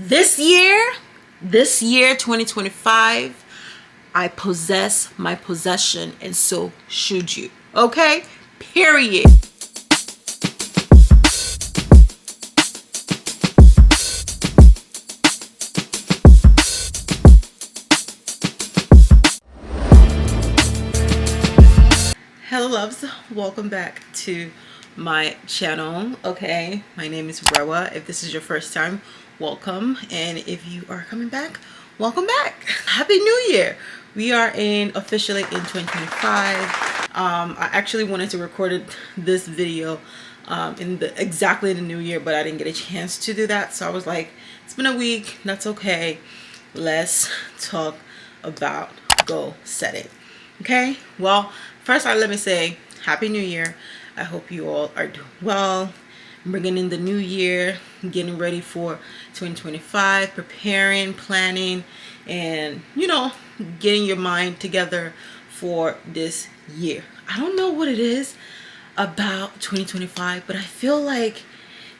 This year 2025, I possess my possession, and so should you. Okay? Period. Hello loves, welcome back to my channel. Okay, my name is Rewa. If this is your first time, welcome, and if you are coming back, welcome back. Happy New Year. We are officially in 2025. I actually wanted to record this video exactly the new year, but I didn't get a chance to do that, so I was like, it's been a week, that's okay. Let's talk about goal setting. Okay, well, first let me say Happy New Year. I hope you all are doing well, bringing in the new year, getting ready for 2025, preparing, planning, and getting your mind together for this year. I don't know what it is about 2025, but I feel like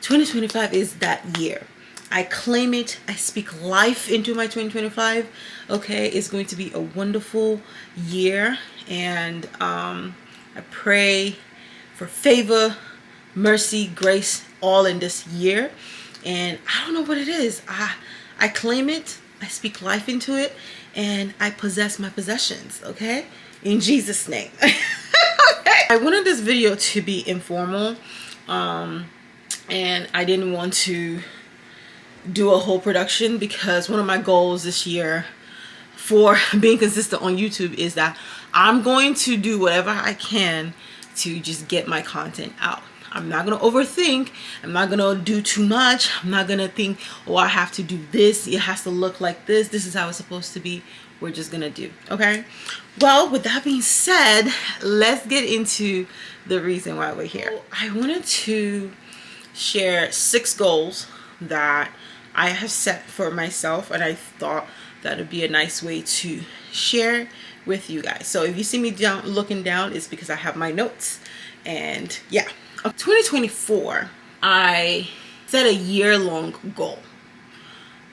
2025 is that year. I claim it. I speak life into my 2025. Okay, it's going to be a wonderful year, and I pray for favor, mercy, grace, all in this year. And I don't know what it is. I claim it. I speak life into it, and I possess my possessions. Okay, in Jesus' name. Okay. I wanted this video to be informal, and I didn't want to do a whole production, because one of my goals this year for being consistent on YouTube is that I'm going to do whatever I can to just get my content out. I'm not going to overthink. I'm not going to do too much. I'm not going to think, oh, I have to do this. It has to look like this. This is how it's supposed to be. We're just going to do. Okay. Well, with that being said, let's get into the reason why we're here. I wanted to share 6 goals that I have set for myself, and I thought that would be a nice way to share with you guys. So if you see me looking down, it's because I have my notes. And yeah, 2024, I set a year-long goal.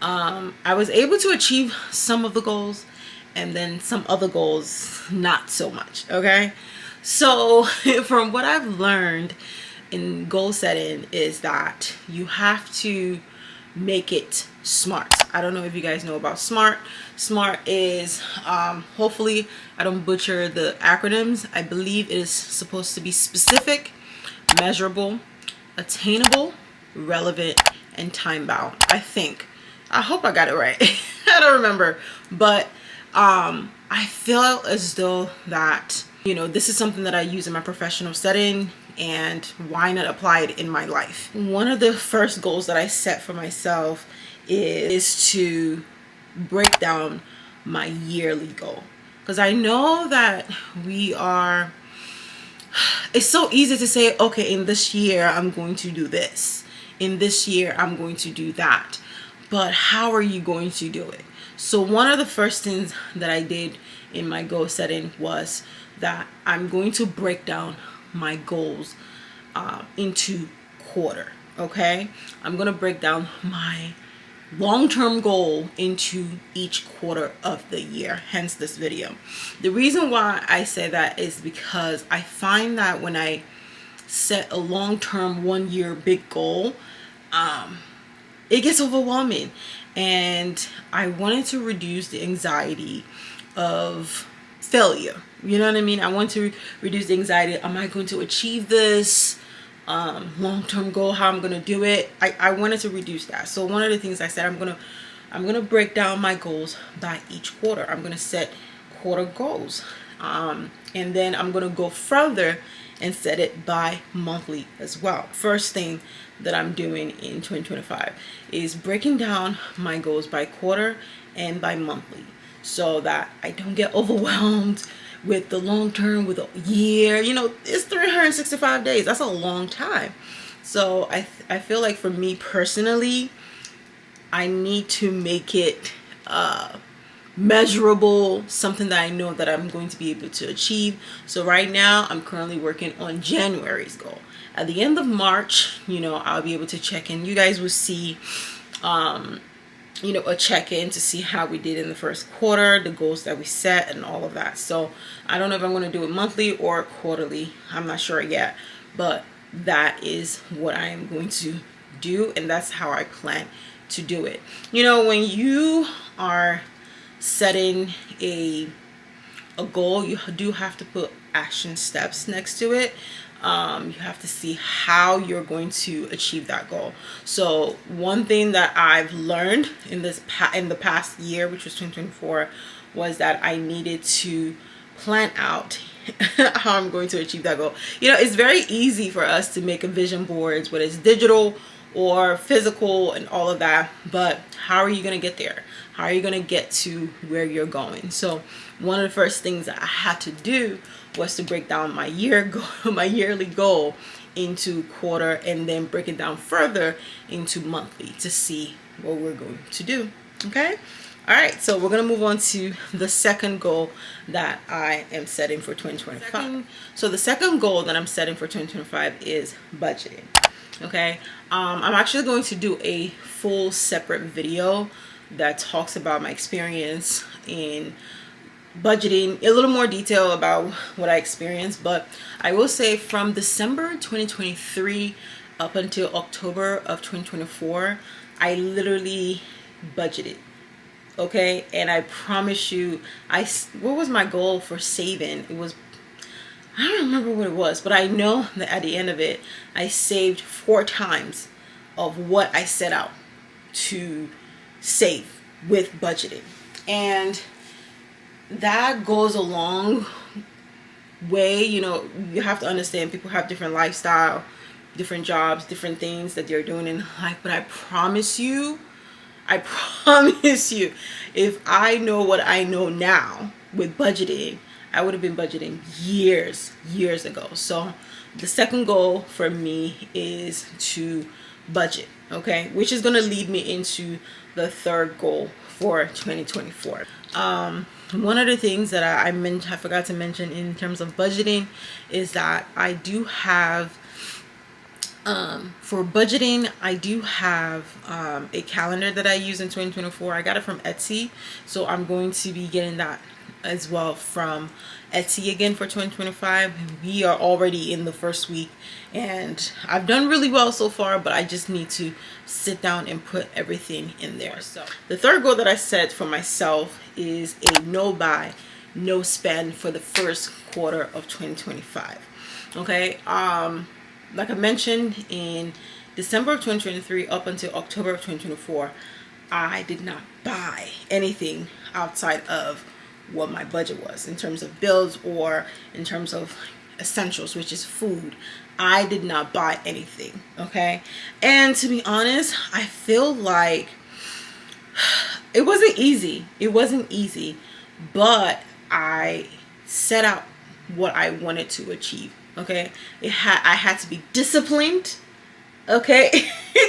I was able to achieve some of the goals, and then some other goals not so much. Okay, so from what I've learned in goal setting is that you have to make it SMART. I don't know if you guys know about SMART. SMART is, hopefully I don't butcher the acronyms. I believe it is supposed to be specific, measurable, attainable, relevant, and time bound. I hope I got it right. I don't remember, but I feel as though that this is something that I use in my professional setting, and why not apply it in my life? One of the first goals that I set for myself is to break down my yearly goal, because I know that it's so easy to say, okay, in this year I'm going to do this, in this year I'm going to do that, but how are you going to do it? So one of the first things that I did in my goal setting was that I'm going to break down my goals into quarter. Okay, I'm gonna break down my long-term goal into each quarter of the year, hence this video. The reason why I say that is because I find that when I set a long-term 1-year big goal, it gets overwhelming, and I wanted to reduce the anxiety of failure. You know what I mean? I want to reduce the anxiety. Am I going to achieve this long-term goal? How I'm going to do it? I wanted to reduce that. So one of the things I said, I'm going to break down my goals by each quarter. I'm going to set quarter goals. And then I'm going to go further and set it by monthly as well. First thing that I'm doing in 2025 is breaking down my goals by quarter and by monthly, so that I don't get overwhelmed with the long term, with a year. It's 365 days. That's a long time. So I feel like for me personally, I need to make it measurable, something that I know that I'm going to be able to achieve. So right now I'm currently working on January's goal. At the end of March, I'll be able to check in. You guys will see a check-in to see how we did in the first quarter, the goals that we set, and all of that. So I don't know if I'm going to do it monthly or quarterly. I'm not sure yet, but that is what I am going to do, and that's how I plan to do it. When you are setting a goal, you do have to put action steps next to it. You have to see how you're going to achieve that goal. So one thing that I've learned in the past year, which was 2024, was that I needed to plan out how I'm going to achieve that goal. It's very easy for us to make a vision boards, whether it's digital or physical and all of that, but how are you going to get there? How are you going to get to where you're going? So one of the first things that I had to do was to break down my yearly goal into quarter, and then break it down further into monthly to see what we're going to do. Okay. All right, so we're going to move on to the second goal that I am setting for 2025. So the second goal that I'm setting for 2025 is budgeting. Okay, I'm actually going to do a full separate video that talks about my experience in budgeting, a little more detail about what I experienced. But I will say from December 2023 up until October of 2024, I literally budgeted. Okay, and I promise you, what was my goal for saving? It was, I don't remember what it was, but I know that at the end of it, I saved 4 times of what I set out to save with budgeting. And that goes a long way. You have to understand people have different lifestyle, different jobs, different things that they're doing in life. But I promise you, if I know what I know now with budgeting, I would have been budgeting years ago. So the second goal for me is to budget, okay, which is going to lead me into the third goal for 2024. One of the things that I forgot to mention in terms of budgeting is that I do have for budgeting, I do have a calendar that I use in 2024. I got it from Etsy, so I'm going to be getting that as well from Etsy again for 2025. We are already in the first week, and I've done really well so far, but I just need to sit down and put everything in there. So the third goal that I set for myself is a no buy, no spend for the first quarter of 2025. Okay, like I mentioned, in December of 2023 up until October of 2024, I did not buy anything outside of what my budget was in terms of bills or in terms of essentials, which is food. I did not buy anything. Okay, and to be honest, I feel like it wasn't easy, but I set out what I wanted to achieve. Okay, I had to be disciplined. Okay,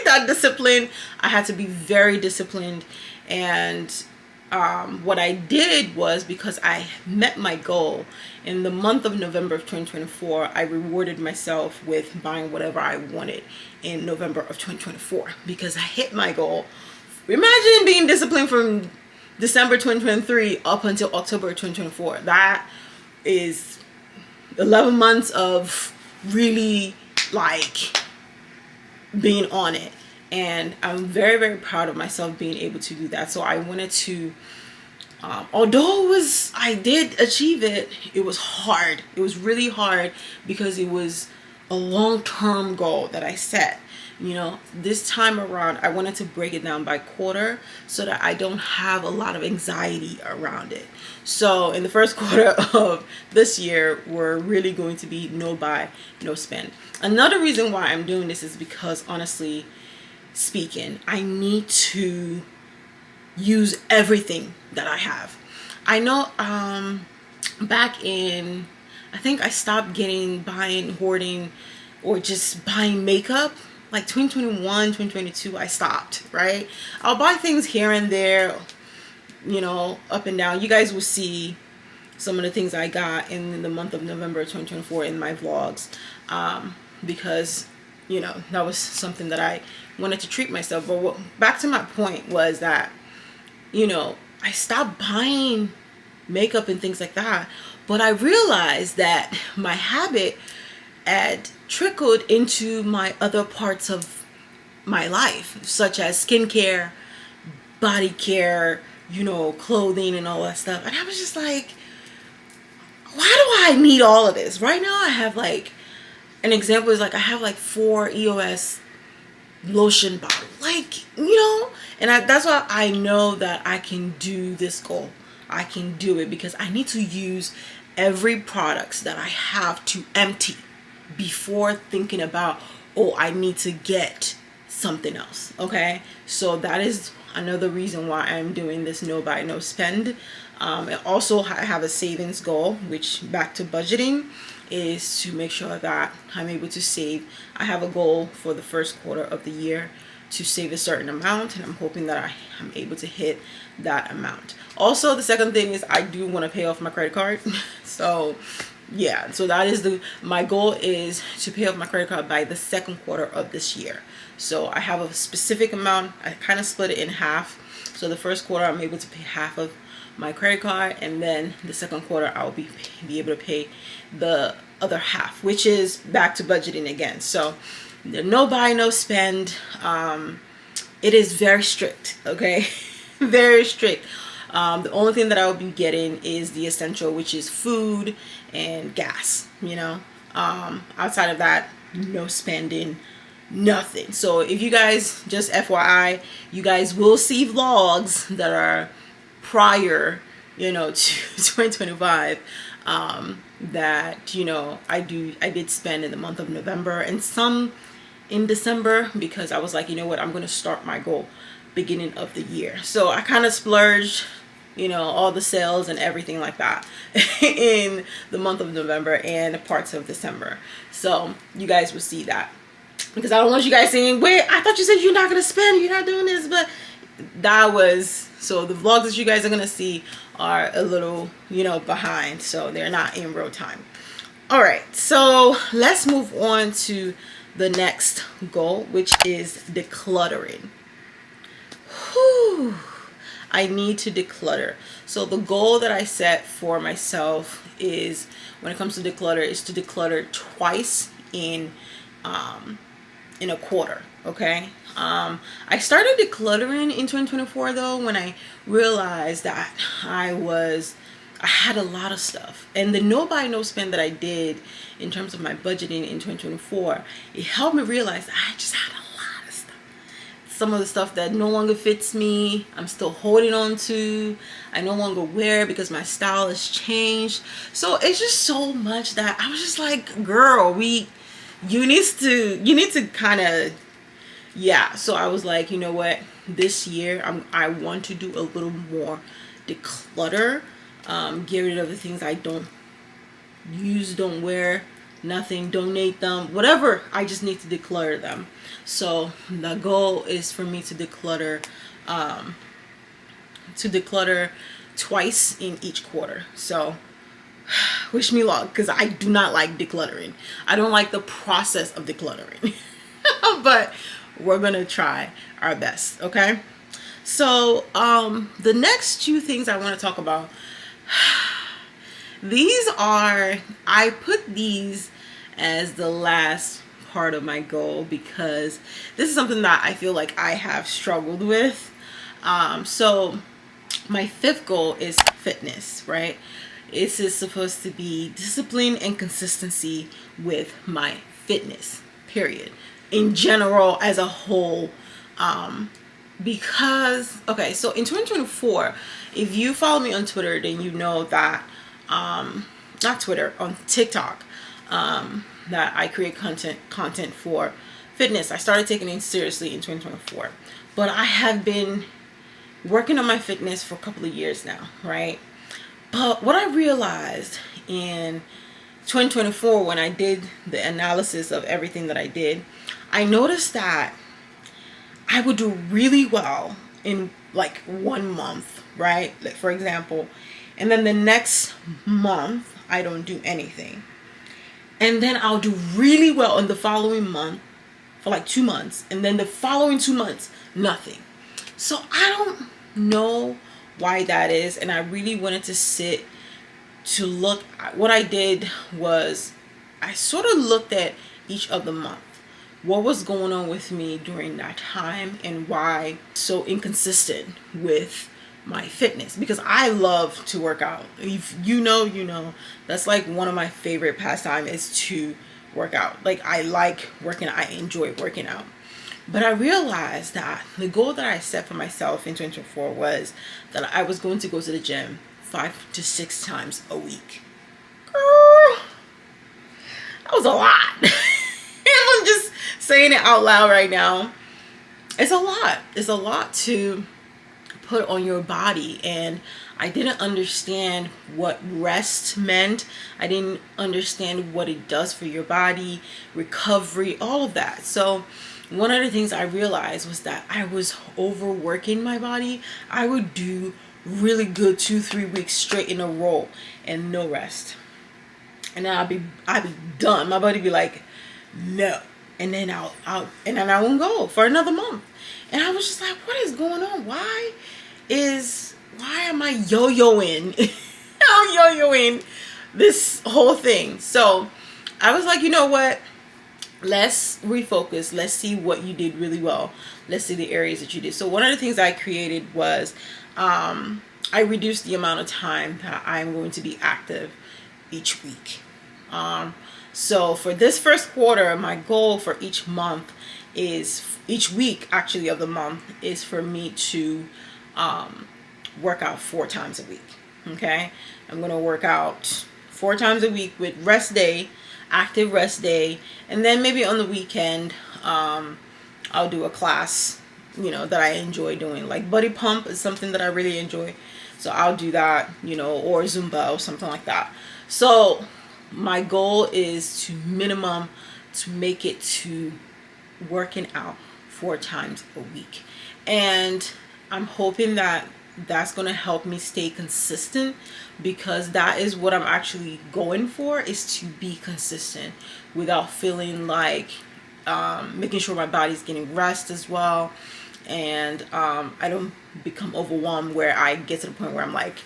that discipline, I had to be very disciplined. And what I did was, because I met my goal in the month of November of 2024, I rewarded myself with buying whatever I wanted in November of 2024 because I hit my goal. Imagine being disciplined from December 2023 up until October 2024. That is 11 months of really like being on it, and I'm very, very proud of myself being able to do that. So I wanted to, although I did achieve it, it was hard. It was really hard because it was a long-term goal that I set. This time around, I wanted to break it down by quarter so that I don't have a lot of anxiety around it. So in the first quarter of this year, we're really going to be no buy, no spend. Another reason why I'm doing this is because, honestly speaking, I need to use everything that I have. I know back in, I think I stopped hoarding, or just buying makeup. Like 2021, 2022, I stopped, right? I'll buy things here and there, up and down. You guys will see some of the things I got in the month of November 2024 in my vlogs, because, that was something that I wanted to treat myself. But back to my point was that I stopped buying makeup and things like that. But I realized that my habit had trickled into my other parts of my life, such as skincare, body care, clothing and all that stuff. And I was just like, why do I need all of this? Right now I have like, an example is like I have like 4 EOS lotion bottles. Like, and that's why I know that I can do this goal. I can do it because I need to use every products that I have to empty before thinking about, oh, I need to get something else. Okay, so that is another reason why I'm doing this no buy no spend. And also I have a savings goal, which back to budgeting is to make sure that I'm able to save. I have a goal for the first quarter of the year to save a certain amount, and I'm hoping that I'm able to hit that amount. Also, the second thing is I do want to pay off my credit card. So yeah, so that is my goal is to pay off my credit card by the second quarter of this year. So I have a specific amount. I kind of split it in half. So the first quarter I'm able to pay half of my credit card, and then the second quarter I'll be able to pay the other half, which is back to budgeting again. So the no buy no spend, it is very strict. Okay. Very strict. The only thing that I will be getting is the essential, which is food and gas, outside of that, no spending, nothing. So if you guys, just FYI, you guys will see vlogs that are prior, to 2025, that, I did spend in the month of November and some in December, because I was like, what, I'm going to start my goal beginning of the year. So I kind of splurged, all the sales and everything like that in the month of November and parts of December. So you guys will see that, because I don't want you guys saying, wait, I thought you said you're not going to spend, you're not doing this. But so the vlogs that you guys are going to see are a little, behind. So they're not in real time. All right. So let's move on to the next goal, which is decluttering. Whew. I need to declutter. So the goal that I set for myself is, when it comes to declutter, is to declutter twice in a quarter. Okay. I started decluttering in 2024 though, when I realized that I had a lot of stuff, and the no buy no spend that I did in terms of my budgeting in 2024, it helped me realize that I just had a lot of stuff. Some of the stuff that no longer fits me, I'm still holding on to. I no longer wear because my style has changed. So it's just so much that I was just like, girl, you need to kind of, yeah. So I was like, you know what, this year I want to do a little more declutter. Get rid of the things I don't use, don't wear, nothing, donate them, whatever. I just need to declutter them. So the goal is for me to declutter twice in each quarter. So wish me luck, because I do not like decluttering. I don't like the process of decluttering. But we're gonna try our best. Okay, so the next two things I want to talk about, I put these as the last part of my goal, because this is something that I feel like I have struggled with. So my fifth goal is fitness, right? This is supposed to be discipline and consistency with my fitness, period, in general, as a whole. Because, okay, so in 2024, if you follow me on Twitter, then you know that, not Twitter, on TikTok, that I create content for fitness. I started taking it seriously in 2024, but I have been working on my fitness for a couple of years now, right? But what I realized in 2024, when I did the analysis of everything that I did, I noticed that I would do really well in like 1 month, right? Like, for example, and then the next month I don't do anything. And then I'll do really well in the following month for like 2 months, and then the following 2 months, nothing. So I don't know why that is, and I really wanted to sit to look. What I did was I sort of looked at each of the month, what was going on with me during that time, and why so inconsistent with my fitness, because I love to work out. If you know, that's like one of my favorite pastime is to work out. Like, I like working, I enjoy working out. But I realized that the goal that I set for myself in 2024 was that I was going to go to the gym 5 to 6 times a week. Girl, that was a lot. I'm just saying it out loud right now. It's a lot. It's a lot to put on your body, and I didn't understand what rest meant. I didn't understand what it does for your body, recovery, all of that. So one of the things I realized was that I was overworking my body. I would do really good 2-3 weeks straight in a row and no rest, and then I'd be done. My body be like, no. And then I won't go for another month. And I was just like, what is going on? Why am I yo-yoing? I'm yo-yoing this whole thing. So I was like, you know what? Let's refocus. Let's see what you did really well. Let's see the areas that you did. So one of the things I created was I reduced the amount of time that I'm going to be active each week. So for this first quarter, my goal for each month is, each week actually of the month, is for me to work out 4 times a week. Okay, I'm gonna work out 4 times a week with rest day, active rest day, and then maybe on the weekend I'll do a class, that I enjoy doing. Like Buddy Pump is something that I really enjoy, so I'll do that, or Zumba or something like that. So my goal is to make it to working out 4 times a week, and I'm hoping that that's going to help me stay consistent, because that is what I'm actually going for, is to be consistent without feeling like making sure my body's getting rest as well, and I don't become overwhelmed where I get to the point where I'm like,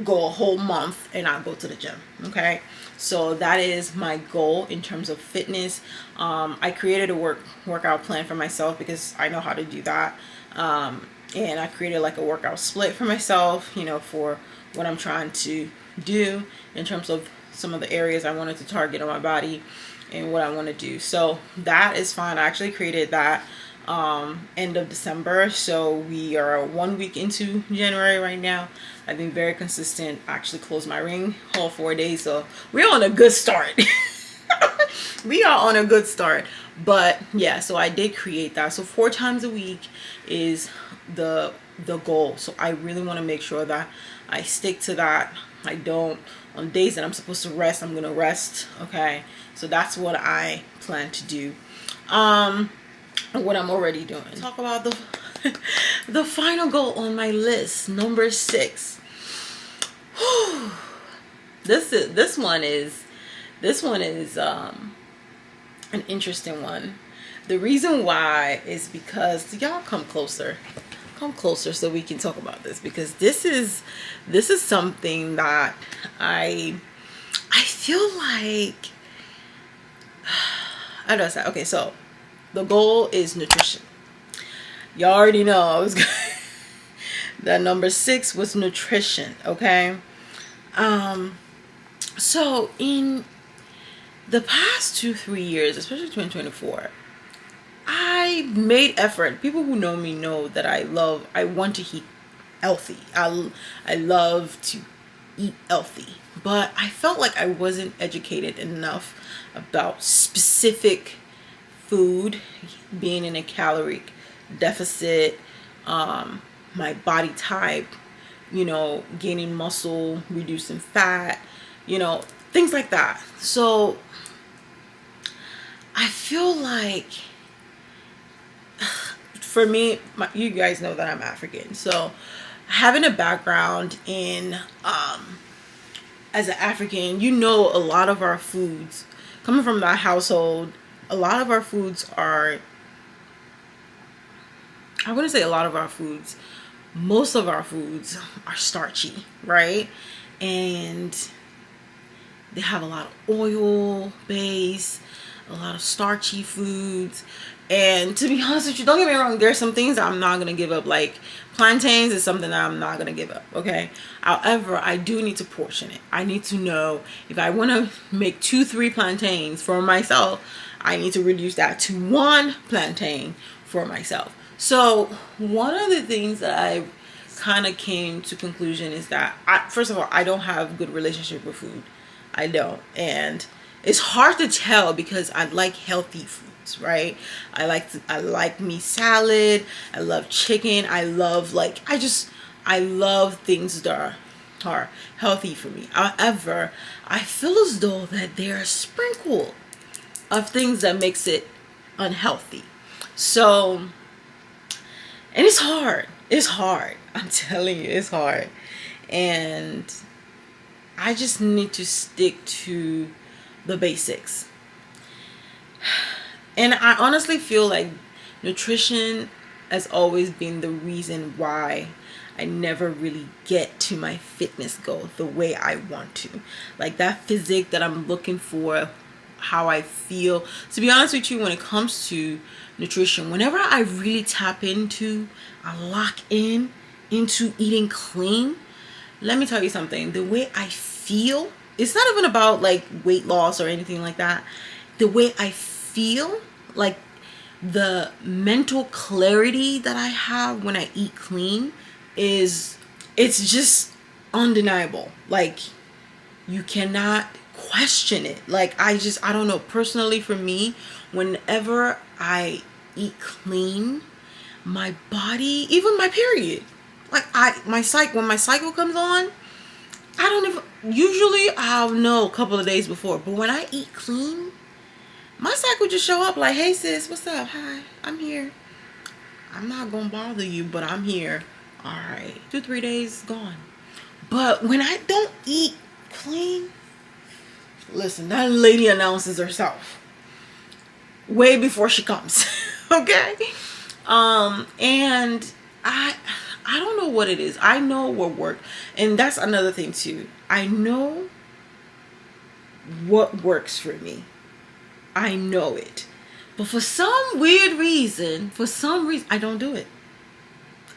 go a whole month and not go to the gym. Okay, so that is my goal in terms of fitness. I created a workout plan for myself because I know how to do that, and I created like a workout split for myself, for what I'm trying to do in terms of some of the areas I wanted to target on my body and what I want to do. So that is fine. I actually created that end of December, so we are 1 week into January right now. I've been very consistent. I actually closed my ring all 4 days, so we're on a good start. We are on a good start. But yeah, so I did create that. So 4 times a week is the goal. So I really want to make sure that I stick to that. I don't, on days that I'm supposed to rest, I'm gonna rest. Okay, so that's what I plan to do. What I'm already doing. Talk about the final goal on my list, number 6. This one is an interesting one. The reason why is because, y'all come closer so we can talk about this, because this is something that I feel like, how do I say? Okay, so the goal is nutrition. Y'all already know I was that number 6 was nutrition. Okay, so in the past 2-3 years, especially 2024, I made effort. People who know me know that I want to eat healthy. I love to eat healthy, but I felt like I wasn't educated enough about specific food, being in a caloric deficit, my body type, gaining muscle, reducing fat, things like that. So I feel like, for me, you guys know that I'm African, so having a background in as an African, a lot of our foods, coming from that household, a lot of our foods are, I wouldn't say a lot of our foods, most of our foods are starchy, right? And they have a lot of oil base, a lot of starchy foods. And to be honest with you, don't get me wrong, there's some things that I'm not going to give up. Like plantains is something that I'm not going to give up, okay? However, I do need to portion it. I need to know if I want to make 2-3 plantains for myself, I need to reduce that to 1 plantain for myself. So one of the things that I kind of came to conclusion is that first of all, I don't have a good relationship with food. I don't. And it's hard to tell because I like healthy foods, right? I like meat salad. I love chicken. I love I love things that are healthy for me. However, I feel as though that there are a sprinkle of things that makes it unhealthy. So, and it's hard. It's hard. I'm telling you, it's hard. And I just need to stick to the basics. And I honestly feel like nutrition has always been the reason why I never really get to my fitness goal the way I want to. Like that physique that I'm looking for, how I feel. To be honest with you, when it comes to nutrition, whenever I really tap into, I lock in into eating clean, let me tell you something. The way I feel, it's not even about like weight loss or anything like that. The way I feel, like the mental clarity that I have when I eat clean it's just undeniable. Like you cannot question it. Like I don't know, personally for me, whenever I eat clean, my body, even my period, like when my cycle comes on, I don't even, usually I'll know a couple of days before, but when I eat clean, my cycle just show up like, hey sis, what's up? Hi, I'm here. I'm not gonna bother you, but I'm here. All right, 2-3 days gone. But when I don't eat clean, listen, that lady announces herself way before she comes. Okay? And I don't know what it is. I know what works. And that's another thing too. I know what works for me. I know it. But for some weird reason, I don't do it.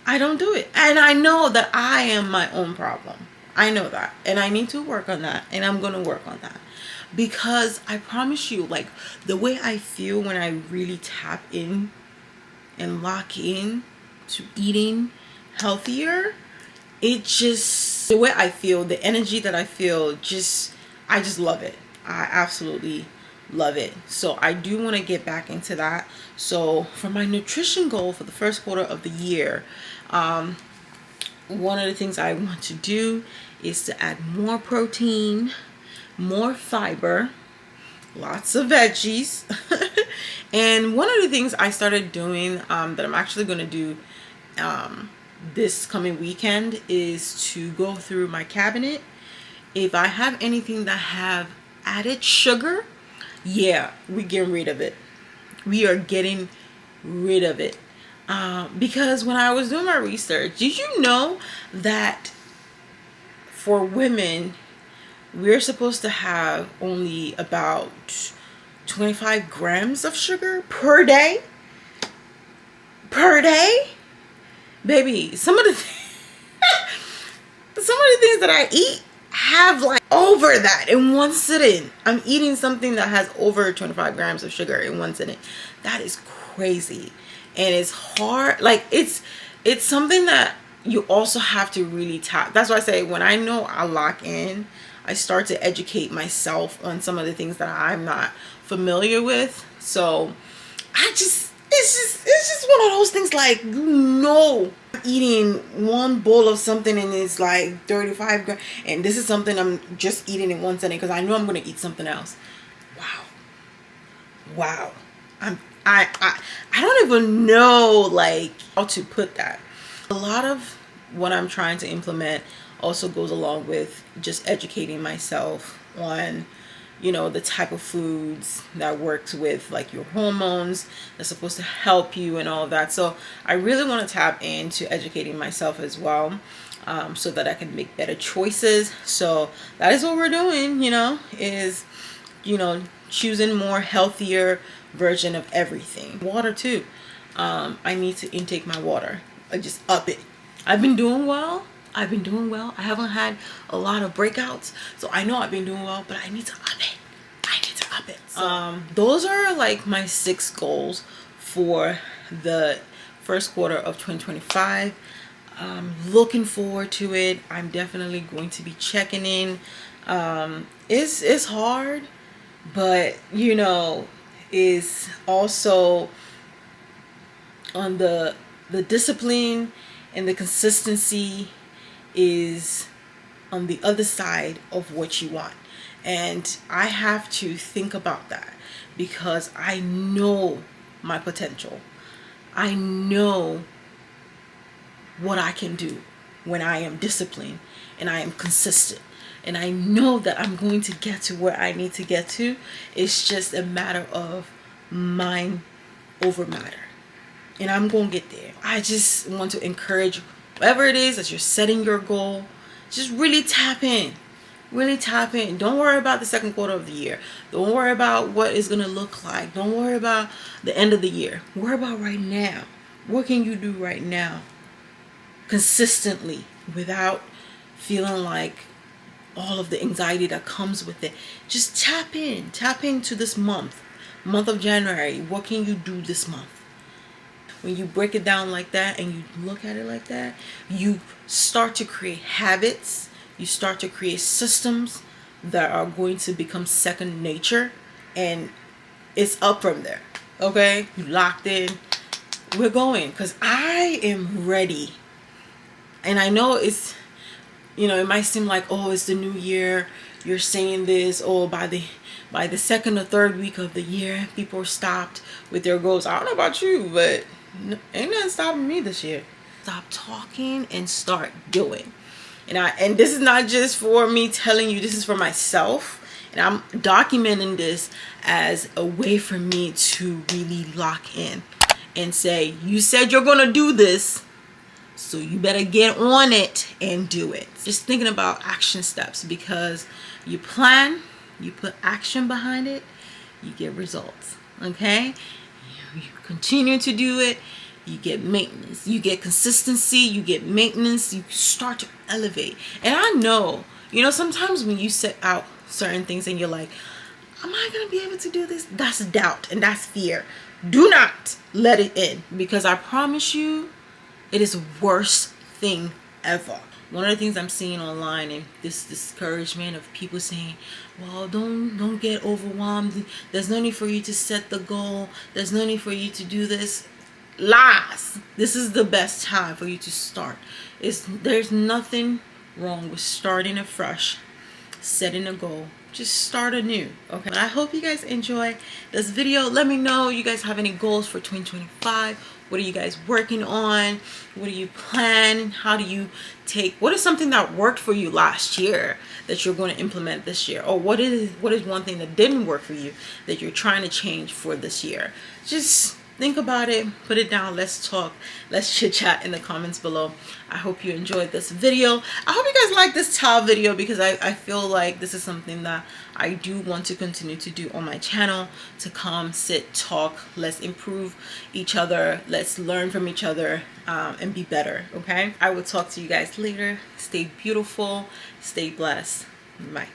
I don't do it. And I know that I am my own problem. I know that. And I need to work on that. And I'm going to work on that. Because I promise you, like the way I feel when I really tap in and lock in to eating healthier, it just, the way I feel, the energy that I feel, I just love it. I absolutely love it. So I do want to get back into that. So for my nutrition goal for the first quarter of the year, one of the things I want to do is to add more protein, more fiber, lots of veggies. And one of the things I started doing that I'm actually going to do this coming weekend is to go through my cabinet. If I have anything that have added sugar, yeah, we're getting rid of it. We are getting rid of it. Because when I was doing my research, did you know that for women, we're supposed to have only about 25 grams of sugar per day? Per day? Baby, some of the things that I eat have like over that in one sitting. I'm eating something that has over 25 grams of sugar in one sitting. That is crazy. And it's hard. Like it's something that you also have to really tap. That's why I say when I know I lock in, I start to educate myself on some of the things that I'm not familiar with. So it's just one of those things, like, you know, eating one bowl of something and it's like 35 grams, and this is something I'm just eating in one sitting because I know I'm going to eat something else. Wow. I don't even know like how to put that. A lot of what I'm trying to implement also goes along with just educating myself on you know, the type of foods that works with like your hormones that's supposed to help you and all of that. So I really want to tap into educating myself as well, so that I can make better choices. So that is what we're doing, you know, is, you know, choosing more healthier version of everything. Water too. I need to intake my water. I just up it. I've been doing well. I haven't had a lot of breakouts, so I know I've been doing well, but I need to up it. So, those are like my 6 goals for the first quarter of 2025. Looking forward to it. I'm definitely going to be checking in. It's hard, but you know, is also on the discipline and the consistency is on the other side of what you want. And I have to think about that because I know my potential. I know what I can do when I am disciplined and I am consistent. And I know that I'm going to get to where I need to get to. It's just a matter of mind over matter. And I'm going to get there. I just want to encourage whatever it is that you're setting your goal, just really tap in. Really tap in. Don't worry about the second quarter of the year. Don't worry about what it's going to look like. Don't worry about the end of the year. Worry about right now. What can you do right now? Consistently, without feeling like all of the anxiety that comes with it. Just tap into this month of January. What can you do this month? When you break it down like that and you look at it like that, you start to create habits. You start to create systems that are going to become second nature, and it's up from there. Okay, you locked in. We're going, because I am ready. And I know it's, you know, it might seem like, oh, it's the new year. You're saying this, oh, by the second or third week of the year, people are stopped with their goals. I don't know about you, but ain't nothing stopping me this year. Stop talking and start doing. And this is not just for me telling you, this is for myself. And I'm documenting this as a way for me to really lock in and say, you said you're going to do this, so you better get on it and do it. Just thinking about action steps, because you plan, you put action behind it, you get results. Okay? You continue to do it, you get maintenance. You get consistency, you get maintenance, you start to elevate. And I know, you know, sometimes when you set out certain things and you're like, am I going to be able to do this? That's doubt and that's fear. Do not let it in, because I promise you, it is the worst thing ever. One of the things I'm seeing online, and this discouragement of people saying, well, don't get overwhelmed. There's no need for you to set the goal. There's no need for you to do this. Lies. This is the best time for you to start. There's nothing wrong with starting afresh, setting a goal. Just start anew. Okay. But I hope you guys enjoy this video. Let me know you guys have any goals for 2025. What are you guys working on? What do you plan? How do you what is something that worked for you last year that you're going to implement this year? Or what is one thing that didn't work for you that you're trying to change for this year? Just think about it, put it down, let's talk, let's chit chat in the comments below. I hope you enjoyed this video. I hope you guys like this towel video, because I feel like this is something that I do want to continue to do on my channel, to come, sit, talk, let's improve each other, let's learn from each other, and be better, okay? I will talk to you guys later. Stay beautiful, stay blessed. Bye.